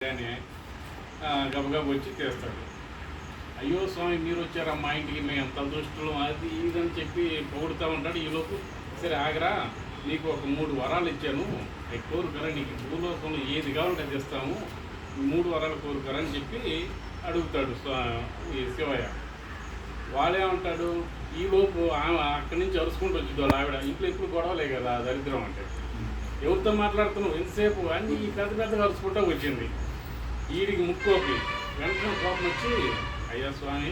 కానీ గబగబ వచ్చి తీస్తాడు. అయ్యో స్వామి మీరు వచ్చారా మా ఇంటికి, మేము ఎంత అదృష్టం అది ఇదని చెప్పి పొగుడుతూ ఉంటాడు. ఈలోపు సరే ఆగరా, నీకు ఒక 3 వరాలు ఇచ్చాను, అవి కోరుకరా, నీకు భూలోకంలో ఏది కావాలంటే అది ఇస్తాము, 3 వరాలు కోరుకరా అని చెప్పి అడుగుతాడు ఈ శివయ్య. వాళ్ళేమంటాడు, ఈలోపు ఆమె అక్కడి నుంచి అరుచుకుంటూ వచ్చింది వాళ్ళ ఆవిడ. ఇంట్లో ఎప్పుడు గొడవలే కదా దరిద్రం అంటే, ఎవరితో మాట్లాడుతున్నావు ఎంతసేపు అని ఈ పెద్దగా అరుచుకుంటూ వచ్చింది. వీడికి ముక్కోపి వెంటనే కోపం వచ్చి, అయ్యా స్వామి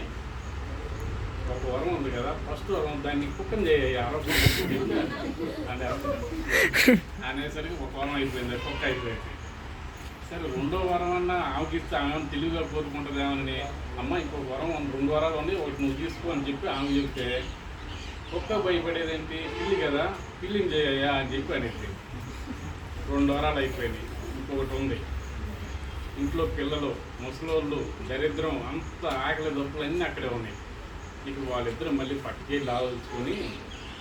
ఒక వరం ఉంది కదా, ఫస్ట్ వరం దాన్ని కుక్కం చేయ అనేసరికి ఒక వరం అయిపోయింది, కుక్క అయిపోయింది. సరే 2వ వరం అన్నా ఆమెకిస్తే ఆమె తెలివిగా కోరుకుంటుందేమని, అమ్మ ఇంకొక వరం 2 వరాలు ఉంది, ఒకటి నువ్వు తీసుకో అని చెప్పి ఆమె చెప్తే, కుక్క భయపడేదేంటి, పిల్లి కదా పిల్లిని చేయయ్యా అని చెప్పి అనేది. 2 వరాలు అయిపోయినాయి. ఇంకొకటి ఉంది, ఇంట్లో పిల్లలు ముసలోళ్ళు దరిద్రం అంత ఆకలి దొప్పులు అన్నీ అక్కడే ఉన్నాయి. ఇక వాళ్ళిద్దరూ మళ్ళీ పట్టుకెళ్ళి ఆలోచించుకొని,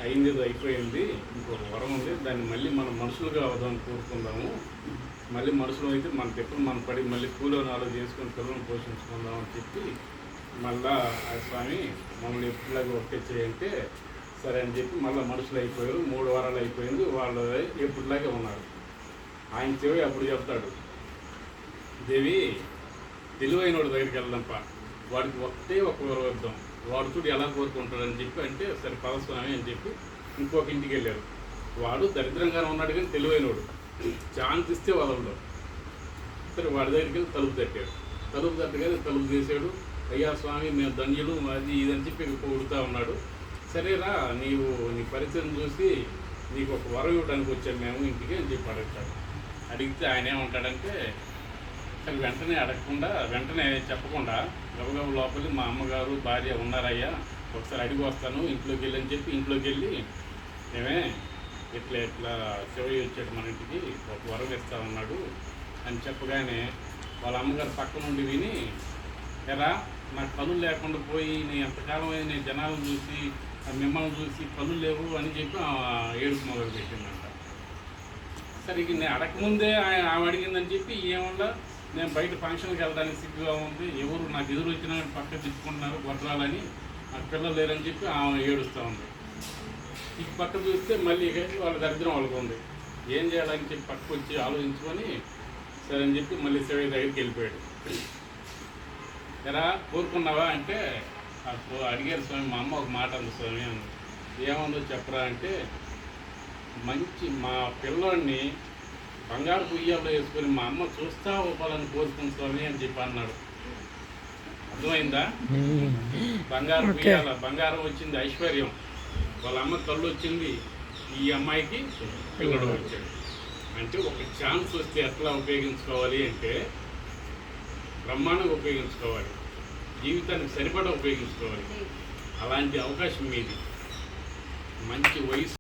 అయింది అయిపోయింది, ఇంకొక వరం ఉంది, దాన్ని మళ్ళీ మనం మనుషులుగా అవుదామని కోరుకుందాము, మళ్ళీ మనుషులు అయితే మన తెప్పులు మన పడి మళ్ళీ కూలోని చేసుకొని పిల్లలను పోషించుకుందాం అని చెప్పి మళ్ళా ఆ స్వామి మమ్మల్ని ఎప్పుడులాగా ఒకే చేయంటే సరే అని చెప్పి మళ్ళీ మనుషులు అయిపోయారు. 3 వారాలు అయిపోయింది, వాళ్ళు ఎప్పుడులాగే ఉన్నారు. ఆయన చెవి అప్పుడు చెప్తాడు, దేవి తెలివైనోడి దగ్గరికి వెళ్దాంప, వాడికి ఒక వరం వద్దాం, వాడు చూడు ఎలా కోరుకుంటాడని చెప్పి అంటే, సరే పదస్వామి అని చెప్పి ఇంకొక ఇంటికి వెళ్ళారు. వాడు దరిద్రంగానే ఉన్నాడు కానీ తెలివైనోడు, ఛాన్స్ ఇస్తే వదలడు. సరే వాడి దగ్గరికి వెళ్ళి తలుపు తట్టాడు. తలుపు తట్టగానే తలుపు తీసాడు. అయ్యా స్వామి మేము ధన్యులు అది ఇదని చెప్పి పొగుడుతూ ఉన్నాడు. సరేరా నీవు నీ పరిచయం చూసి నీకు ఒక వరం ఇవ్వడానికి వచ్చాము మేము ఇంటికి అని చెప్పి అడుగుతాడు. అడిగితే ఆయన ఏమంటాడంటే, అసలు వెంటనే చెప్పకుండా గబగబ లోపలి మా అమ్మగారు భార్య ఉన్నారయ్యా, ఒకసారి అడిగి వస్తాను ఇంట్లోకి వెళ్ళి అని చెప్పి ఇంట్లోకి వెళ్ళి, ఏమే ఇట్లా శివయ్య వచ్చాడు మన ఇంటికి, ఒక వరం ఇస్తా ఉన్నాడు అని చెప్పగానే వాళ్ళ అమ్మగారు పక్క నుండి విని, ఎరా నాకు పనులు లేకుండా పోయి నేను ఎంతకాలం అయింది, నేను జనాలను చూసి మిమ్మల్ని చూసి పనులు లేవు అని చెప్పి ఏడుపు మొదలు పెట్టిందంట. సరే ఇక నేను అడగకముందే ఆమె అడిగిందని చెప్పి ఏమన్నా నేను బయట ఫంక్షన్కి వెళ్ళడానికి సిగ్గుగా ఉంది, ఎవరు నాకు ఎదురు వచ్చినా పక్క తిప్పుకుంటున్నారు గొడ్రాలని, నాకు పిల్లలు లేరని చెప్పి ఆమె ఏడుస్తూ ఉంది. ఈ పక్క చూస్తే మళ్ళీ వాళ్ళ దరిద్రం వాళ్ళకు ఉంది, ఏం చేయాలని చెప్పి పక్కకు వచ్చి ఆలోచించుకొని సరే అని చెప్పి మళ్ళీ శివయ్య దగ్గరికి వెళ్ళిపోయాడు. ఎరా కోరుకున్నావా అంటే, అడిగారు స్వామి మా అమ్మ ఒక మాట అంది స్వామి అని. ఏముందో చెప్పరా అంటే, మంచి మా పిల్లోడిని బంగారు పుయ్యాలో వేసుకొని మా అమ్మ చూస్తా ఒప్పాలని కోరుకుని స్వామి అని చెప్పి అన్నాడు. అర్థమైందా? బంగారు పుయ్యాల, బంగారం వచ్చింది ఐశ్వర్యం, వాళ్ళ అమ్మ కళ్ళు వచ్చింది, ఈ అమ్మాయికి పిల్లడు వచ్చాడు. అంటే ఒక ఛాన్స్ వస్తే ఎట్లా ఉపయోగించుకోవాలి అంటే బ్రహ్మాండంగా ఉపయోగించుకోవాలి, జీవితానికి సరిపడా ఉపయోగించుకోవాలి. అలాంటి అవకాశం మీది, మంచి వయసు